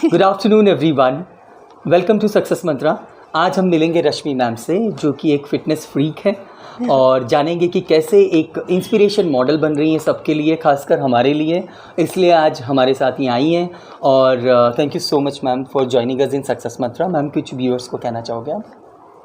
Good afternoon everyone, welcome to success mantra. आज हम मिलेंगे रश्मि मैम से, जो कि एक फ़िटनेस फ्रीक है, और जानेंगे कि कैसे एक इंस्पिरेशन मॉडल बन रही हैं सबके लिए, खासकर हमारे लिए। इसलिए आज हमारे साथ ही आई हैं। और thank you so much ma'am for joining us in success Mantra. Ma'am, कुछ व्यूअर्स को कहना चाहोगे आप?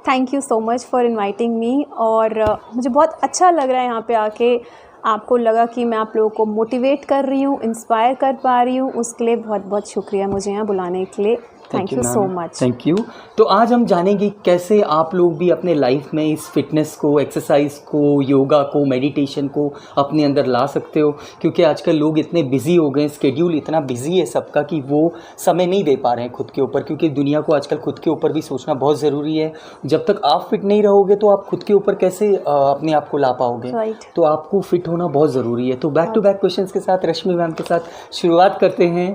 Thank you so much for inviting me. और मुझे बहुत अच्छा लग रहा है यहाँ पे आके। आपको लगा कि मैं आप लोगों को मोटिवेट कर रही हूँ, इंस्पायर कर पा रही हूँ, उसके लिए बहुत बहुत शुक्रिया मुझे यहाँ बुलाने के लिए। Thank you so much. Thank you. तो आज हम जानेंगे कैसे आप लोग भी अपने लाइफ में इस फिटनेस को, एक्सरसाइज को, योगा को, मेडिटेशन को अपने अंदर ला सकते हो। क्योंकि आजकल लोग इतने बिजी हो गए, स्केड्यूल इतना बिजी है सबका कि वो समय नहीं दे पा रहे हैं खुद के ऊपर। क्योंकि दुनिया को आजकल खुद के ऊपर भी सोचना बहुत ज़रूरी है। जब तक आप फिट नहीं रहोगे तो आप खुद के ऊपर कैसे अपने आप को ला पाओगे? तो आपको फिट होना बहुत ज़रूरी है। तो बैक टू बैक क्वेश्चंस के साथ रश्मि मैम के साथ शुरुआत करते हैं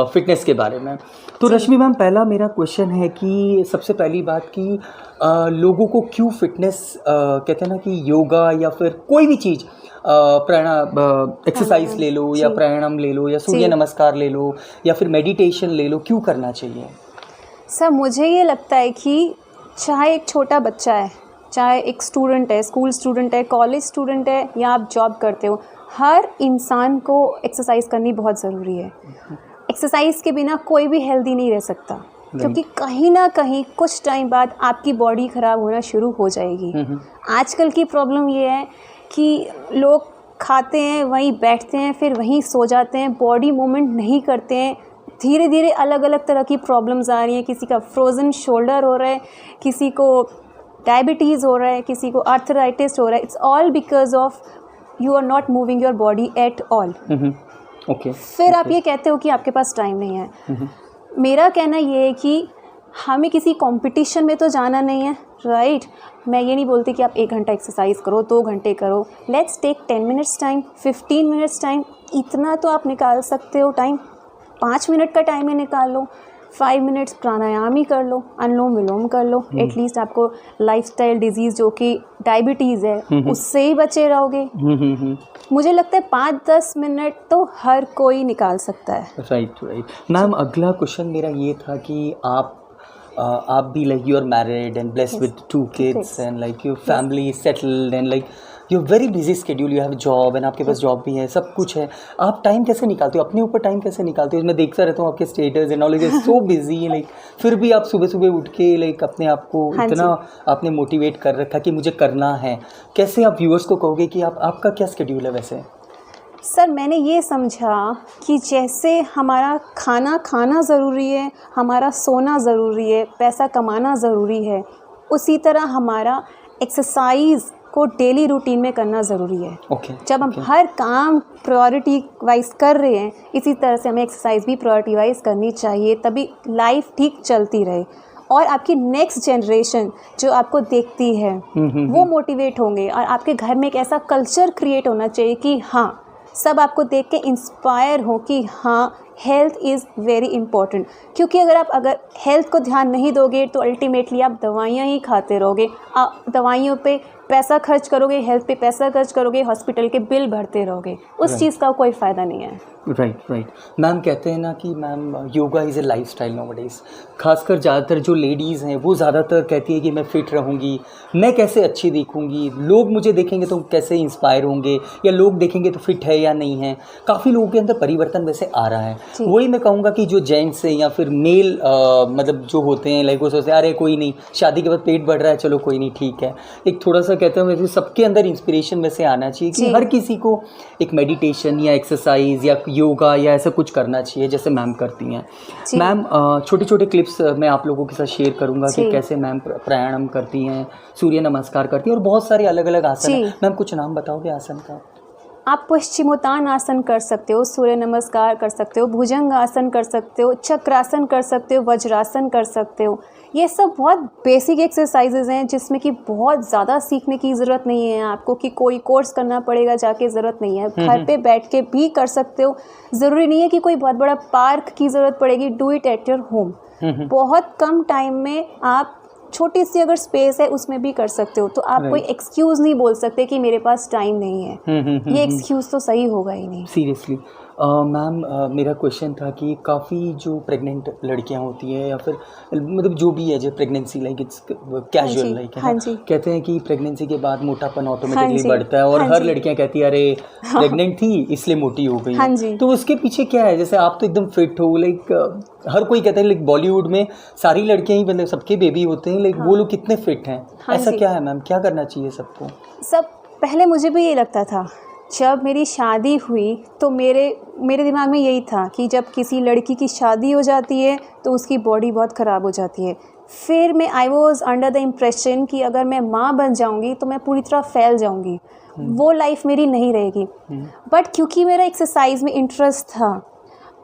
फिटनेस के बारे में। तो रश्मि मैम, पहला मेरा क्वेश्चन है कि सबसे पहली बात कि लोगों को क्यों फिटनेस, कहते हैं ना कि योगा या फिर कोई भी चीज़, एक्सरसाइज ले लो या प्राणायाम ले लो या सूर्य नमस्कार ले लो या फिर मेडिटेशन ले लो, क्यों करना चाहिए? सर, मुझे ये लगता है कि चाहे एक छोटा बच्चा है, चाहे एक स्टूडेंट है, स्कूल स्टूडेंट है, कॉलेज स्टूडेंट है, या आप जॉब करते हो, हर इंसान को एक्सरसाइज करनी बहुत ज़रूरी है। एक्सरसाइज के बिना कोई भी हेल्दी नहीं रह सकता, क्योंकि कहीं ना कहीं कुछ टाइम बाद आपकी बॉडी ख़राब होना शुरू हो जाएगी। आजकल की प्रॉब्लम ये है कि लोग खाते हैं, वहीं बैठते हैं, फिर वहीं सो जाते हैं, बॉडी मूवमेंट नहीं करते हैं। धीरे धीरे अलग अलग तरह की प्रॉब्लम्स आ रही हैं। किसी का फ्रोज़न शोल्डर हो रहा है, किसी को डायबिटीज़ हो रहा है, किसी को आर्थराइटिस हो रहा है। It's all because of you are not moving your body at all. फिर आप ये कहते हो कि आपके पास टाइम नहीं है। मेरा कहना ये है कि हमें किसी कंपटीशन में तो जाना नहीं है, राइट? मैं ये नहीं बोलती कि आप 1 घंटा एक्सरसाइज करो, 2 घंटे करो। Let's take 10 minutes time, 15 minutes time. इतना तो आप निकाल सकते हो टाइम। 5 मिनट का टाइम ही निकाल लो। 5 मिनट्स प्राणायाम ही कर लो, अनुलोम विलोम कर लो। एटलीस्ट आपको लाइफस्टाइल डिजीज़ जो कि डायबिटीज़ है उससे ही बचे रहोगे। मुझे लगता है 5-10 मिनट तो हर कोई निकाल सकता है। राइट। मैम, अगला क्वेश्चन मेरा ये था कि आप भी like you are married and blessed with 2 kids and like your family is settled and like you very busy schedule, you have job and आपके पास जॉब भी है, सब कुछ है। आप टाइम कैसे निकालते हो, अपने ऊपर टाइम कैसे निकालते हो? मैं देखता रहता हूँ आपके status and all, is so busy like, फिर भी आप सुबह सुबह उठ के लाइक अपने आप को इतना आपने मोटिवेट कर रखा कि मुझे करना है। कैसे आप व्यूअर्स को कहोगे कि आपका क्या स्केड्यूल है वैसे? सर, मैंने ये समझा कि जैसे हमारा खाना ज़रूरी है, हमारा सोना ज़रूरी है, पैसा कमाना ज़रूरी है, उसी तरह हमारा एक्सरसाइज को डेली रूटीन में करना ज़रूरी है। जब हम हर काम प्रायोरिटी वाइज कर रहे हैं, इसी तरह से हमें एक्सरसाइज भी प्रायोरिटी वाइज करनी चाहिए, तभी लाइफ ठीक चलती रहे और आपकी नेक्स्ट जनरेशन जो आपको देखती है वो मोटिवेट होंगे। और आपके घर में एक ऐसा कल्चर क्रिएट होना चाहिए कि हाँ, सब आपको देख के इंस्पायर हो कि हाँ, हेल्थ इज़ वेरी इंपॉर्टेंट। क्योंकि अगर हेल्थ को ध्यान नहीं दोगे तो अल्टीमेटली आप दवाइयाँ ही खाते रहोगे। आप दवाइयों पे पैसा खर्च करोगे, हेल्थ पे पैसा खर्च करोगे, हॉस्पिटल के बिल भरते रहोगे, उस चीज़ का कोई फ़ायदा नहीं है। राइट। मैम, कहते हैं ना कि ma'am yoga is a life style nowadays. खासकर ज़्यादातर जो लेडीज़ हैं वो ज़्यादातर कहती है कि मैं फ़िट रहूँगी, मैं कैसे अच्छी दिखूँगी, लोग मुझे देखेंगे तो कैसे इंस्पायर होंगे, या लोग देखेंगे तो फिट है या नहीं है। काफ़ी लोगों के अंदर परिवर्तन वैसे आ रहा है। वही मैं कहूँगा कि जो जेंट्स हैं या फिर मेल मतलब जो होते हैं, लाइक वो सोचते हैं अरे कोई नहीं, शादी के बाद पेट बढ़ रहा है, चलो कोई नहीं, ठीक है। एक थोड़ा सा कहते हैं सबके अंदर इंस्पिरेशन वैसे आना चाहिए कि हर किसी को एक मेडिटेशन या एक्सरसाइज या योगा या ऐसा कुछ करना चाहिए जैसे मैम करती हैं। मैम, छोटे छोटे क्लिप्स मैं आप लोगों के साथ शेयर करूंगा कि कैसे मैम प्राणायाम करती हैं, सूर्य नमस्कार करती हैं और बहुत सारे अलग अलग आसन हैं। मैम, कुछ नाम बताओगे आसन का? आप पश्चिमोत्तान आसन कर सकते हो, सूर्य नमस्कार कर सकते हो, भुजंग आसन कर सकते हो, चक्रासन कर सकते हो, वज्रासन कर सकते हो। ये सब बहुत बेसिक एक्सरसाइजेज हैं जिसमें कि बहुत ज़्यादा सीखने की ज़रूरत नहीं है आपको, कि कोई कोर्स करना पड़ेगा जाके, ज़रूरत नहीं है। घर पे बैठ के भी कर सकते हो। ज़रूरी नहीं है कि कोई बहुत बड़ा पार्क की ज़रूरत पड़ेगी। Do it at your home. बहुत कम टाइम में आप छोटी सी अगर स्पेस है उसमें भी कर सकते हो। तो आप कोई एक्सक्यूज़ नहीं बोल सकते कि मेरे पास टाइम नहीं है। ये एक्सक्यूज़ तो सही होगा ही नहीं। सीरियसली। मैम मेरा क्वेश्चन था कि काफ़ी जो प्रेग्नेंट लड़कियां होती हैं या फिर मतलब जो भी है जो प्रेगनेंसी लाइक इट्स कैजुअल जी, लाइक है हाँ ना, जी, कहते हैं कि प्रेगनेंसी के बाद मोटापन हाँ ऑटोमेटिकली जी, बढ़ता है और हाँ हर जी, लड़कियां कहती है अरे प्रेग्नेंट थी इसलिए मोटी हो गई हाँ हूँ। जी, तो उसके पीछे क्या है? जैसे आप तो एकदम फिट हो लाइक हर कोई कहता है लाइक बॉलीवुड में सारी लड़कियां ही मतलब सबके बेबी होते हैं लाइक वो हाँ, लोग कितने फिट हैं, हाँ ऐसा जी। क्या है मैम? क्या करना चाहिए सबको? सब पहले मुझे भी यही लगता था। जब मेरी शादी हुई तो मेरे मेरे दिमाग में यही था कि जब किसी लड़की की शादी हो जाती है तो उसकी बॉडी बहुत ख़राब हो जाती है। फिर मैं I was under the impression कि अगर मैं माँ बन जाऊँगी तो मैं पूरी तरह फैल जाऊँगी, वो लाइफ मेरी नहीं रहेगी। बट क्योंकि मेरा एक्सरसाइज में इंटरेस्ट था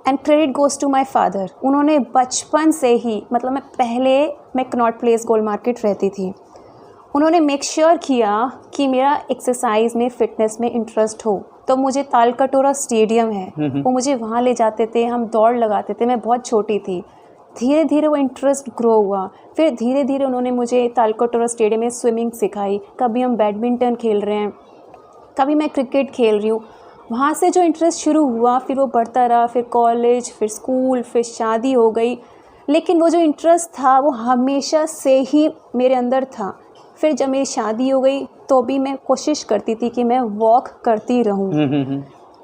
and credit goes to my father, उन्होंने बचपन से ही मतलब मैं कनॉट प्लेस गोल मार्केट रहती थी, उन्होंने मेक श्योर किया कि मेरा एक्सरसाइज में फ़िटनेस में इंटरेस्ट हो। तो मुझे तालकटोरा स्टेडियम है, वो मुझे वहाँ ले जाते थे, हम दौड़ लगाते थे, मैं बहुत छोटी थी। धीरे धीरे वो इंटरेस्ट ग्रो हुआ, फिर धीरे धीरे उन्होंने मुझे तालकटोरा स्टेडियम में स्विमिंग सिखाई, कभी हम बैडमिंटन खेल रहे हैं, कभी मैं क्रिकेट खेल रही हूँ। वहाँ से जो इंटरेस्ट शुरू हुआ फिर वो बढ़ता रहा, फिर कॉलेज, फिर स्कूल, फिर शादी हो गई। लेकिन वो जो इंटरेस्ट था वो हमेशा से ही मेरे अंदर था। फिर जब मेरी शादी हो गई तो भी मैं कोशिश करती थी कि मैं वॉक करती रहूं।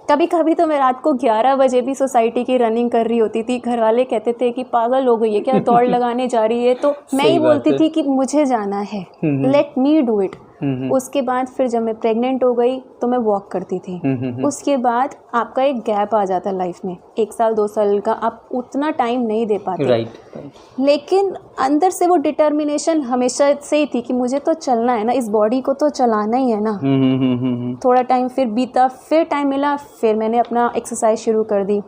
कभी कभी तो मैं रात को 11 बजे भी सोसाइटी की रनिंग कर रही होती थी। घर वाले कहते थे कि पागल हो गई है क्या, दौड़ लगाने जा रही है। तो मैं सही ही बात बोलती है। थी कि मुझे जाना है, लेट मी डू इट। उसके बाद फिर जब मैं प्रेग्नेंट हो गई तो मैं वॉक करती थी। उसके बाद आपका एक गैप आ जाता है लाइफ में, 1 साल 2 साल का, आप उतना टाइम नहीं दे पाते। राइट। लेकिन अंदर से वो डिटर्मिनेशन हमेशा से ही थी कि मुझे तो चलना है ना, इस बॉडी को तो चलाना ही है ना। थोड़ा टाइम फिर बीता, फिर टाइम मिला, फिर मैंने अपना एक्सरसाइज शुरू कर दी।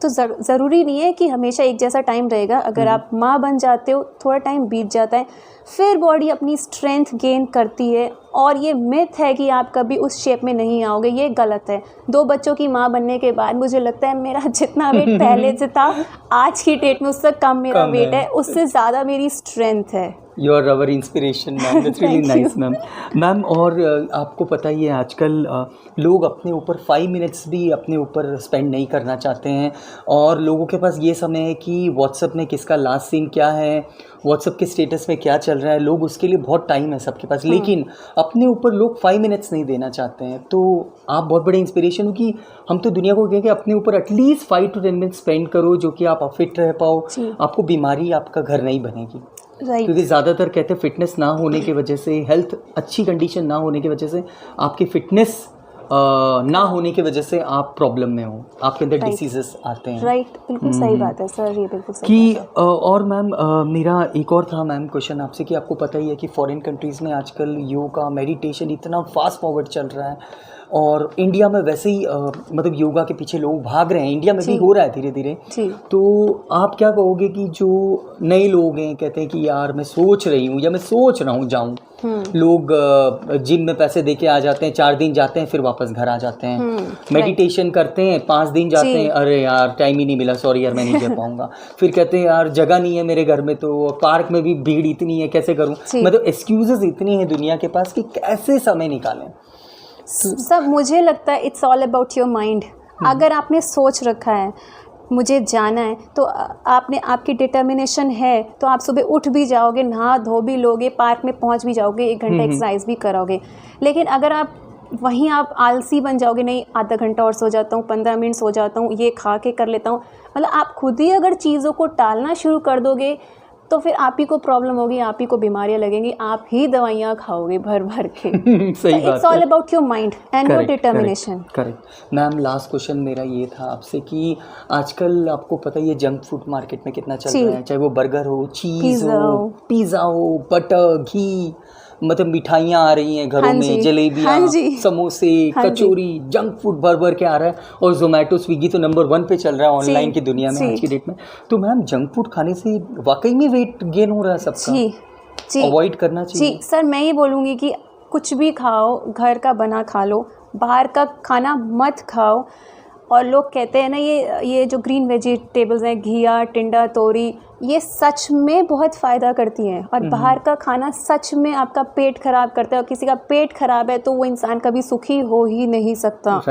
तो ज़रूरी नहीं है कि हमेशा एक जैसा टाइम रहेगा। अगर आप माँ बन जाते हो, थोड़ा टाइम बीत जाता है, फिर बॉडी अपनी स्ट्रेंथ गेन करती है। और ये मिथ है कि आप कभी उस शेप में नहीं आओगे, ये गलत है। 2 बच्चों की माँ बनने के बाद मुझे लगता है मेरा जितना वेट पहले से था आज की डेट में उससे कम मेरा वेट है, उससे ज़्यादा मेरी स्ट्रेंथ है। You are our inspiration ma'am, that's really Thank nice you. Ma'am. Ma'am और आपको पता ही है आजकल लोग अपने ऊपर 5 मिनट्स भी अपने ऊपर स्पेंड नहीं करना चाहते हैं और लोगों के पास ये समय है कि व्हाट्सएप में किसका लास्ट सीन क्या है, व्हाट्सएप के स्टेटस में क्या चल रहा है, लोग उसके लिए बहुत टाइम है सबके पास, लेकिन अपने ऊपर लोग 5 मिनट्स नहीं देना चाहते हैं। तो आप बहुत बड़े इंस्पिरेशन हो कि हम तो दुनिया को कहें कि अपने ऊपर एटलीस्ट 5 to 10 मिनट्स स्पेंड करो, जो कि आप फिट रह पाओ, जी। आपको बीमारी आपका घर नहीं बनेगी। राइट। क्योंकि ज़्यादातर कहते हैं फिटनेस ना होने की वजह से, हेल्थ अच्छी कंडीशन ना होने की वजह से, आपकी फिटनेस ना होने की वजह से आप प्रॉब्लम में हो, आपके अंदर डिसीजेस आते हैं। राइट, बिल्कुल सही बात है सर, ये बिल्कुल सही कि बात है। और मैम मेरा एक और था मैम क्वेश्चन आपसे कि आपको पता ही है कि फॉरेन कंट्रीज़ में आजकल योगा मेडिटेशन इतना फास्ट फॉरवर्ड चल रहा है और इंडिया में वैसे ही मतलब योगा के पीछे लोग भाग रहे हैं, इंडिया में भी जी। हो रहा है धीरे धीरे। जी। तो आप क्या कहोगे कि जो नए लोग हैं कहते हैं कि यार मैं सोच रही हूँ या मैं सोच रहा हूँ जाऊँ, लोग जिम में पैसे दे के आ जाते हैं, 4 दिन जाते हैं फिर वापस घर आ जाते हैं, मेडिटेशन करते हैं 5 दिन जाते जी। हैं, अरे यार टाइम ही नहीं मिला, सॉरी यार मैं नहीं जा पाऊंगा। फिर कहते हैं यार जगह नहीं है मेरे घर में, तो पार्क में भी भीड़ इतनी है कैसे करूँ, जी। मतलब एक्सक्यूजेस इतनी है दुनिया के पास कि कैसे समय निकालें। सब मुझे लगता है it's all about your mind. अगर आपने सोच रखा है मुझे जाना है तो आपने आपकी डिटर्मिनेशन है तो आप सुबह उठ भी जाओगे, नहा धो भी लोगे, पार्क में पहुंच भी जाओगे, 1 घंटा एक्सरसाइज भी करोगे। लेकिन अगर आप वहीं आप आलसी बन जाओगे, नहीं आधा घंटा और सो जाता हूँ, 15 मिनट सो जाता हूँ, ये खा के कर लेता हूँ, मतलब आप खुद ही अगर चीज़ों को टालना शुरू कर दोगे तो फिर आप ही को प्रॉब्लम होगी, आप ही को बीमारियां लगेंगी, आप ही दवाइयाँ खाओगे भर भर के। सही बात इट्स ऑल है। About your mind and your determination. Correct ma'am. Last question मेरा ये था आपसे कि आजकल आपको पता ही है जंक फूड मार्केट में कितना चल रहा है, चाहे वो बर्गर हो, चीज़ हो, पिज़्ज़ा हो, बटर, घी, मतलब मिठाइयाँ आ रही हैं घरों में, जलेबियाँ, समोसे, कचौरी, जंक फूड भर भर के आ रहा है और जोमेटो स्विगी तो नंबर 1 पे चल रहा है ऑनलाइन की दुनिया में आज की डेट में। तो मैम जंक फूड खाने से वाकई में वेट गेन हो रहा है सबका? जी अवॉइड करना चाहिए? जी सर, मैं ये बोलूँगी कि कुछ भी खाओ घर का बना खा लो, बाहर का खाना मत खाओ। और लोग कहते हैं ना ये जो ग्रीन वेजिटेबल्स हैं, घिया, टिंडा, तोरी, ये सच में बहुत फ़ायदा करती हैं। और बाहर का खाना सच में आपका पेट ख़राब करता है, और किसी का पेट ख़राब है तो वो इंसान कभी सुखी हो ही नहीं सकता।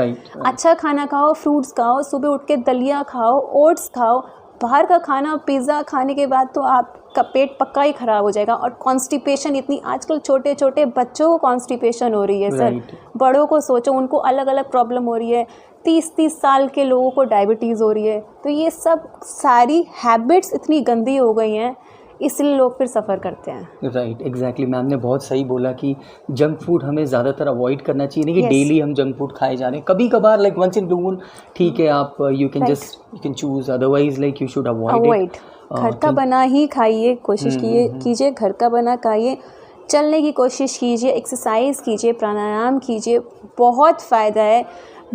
अच्छा खाना खाओ, फ्रूट्स खाओ, सुबह उठ के दलिया खाओ, ओट्स खाओ। बाहर का खाना, पिज़्ज़ा खाने के बाद तो आपका पेट पक्का ही ख़राब हो जाएगा। और कॉन्स्टिपेशन इतनी, आजकल छोटे छोटे बच्चों को कॉन्स्टिपेशन हो रही है सर। बड़ों को सोचो, उनको अलग अलग प्रॉब्लम हो रही है। 30-30 साल के लोगों को डायबिटीज़ हो रही है। तो ये सब सारी हैबिट्स इतनी गंदी हो गई हैं, इसलिए लोग फिर सफ़र करते हैं। Right, exactly. मैम ने बहुत सही बोला कि जंक फूड हमें ज़्यादातर अवॉइड करना चाहिए, नहीं कि डेली हम जंक फूड खाए जा रहे हैं। कभी कभार like once in blue moon ठीक है, आप you can choose, otherwise like you should avoid it. घर का बना ही खाइए, कोशिश कीजिए घर का बना खाइए। चलने की कोशिश कीजिए, एक्सरसाइज कीजिए, प्राणायाम कीजिए, बहुत फ़ायदा है।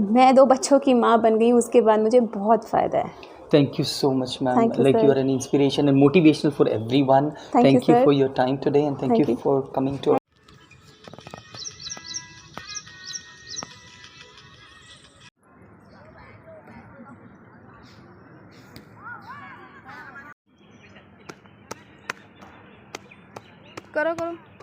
मैं 2 बच्चों की माँ बन गई, उसके बाद मुझे बहुत फ़ायदा है। Thank you so much, ma'am. Thank you, Like sir. you are an inspiration and motivational for everyone. Thank you, you sir. for your time today, and thank you for coming to करो करो।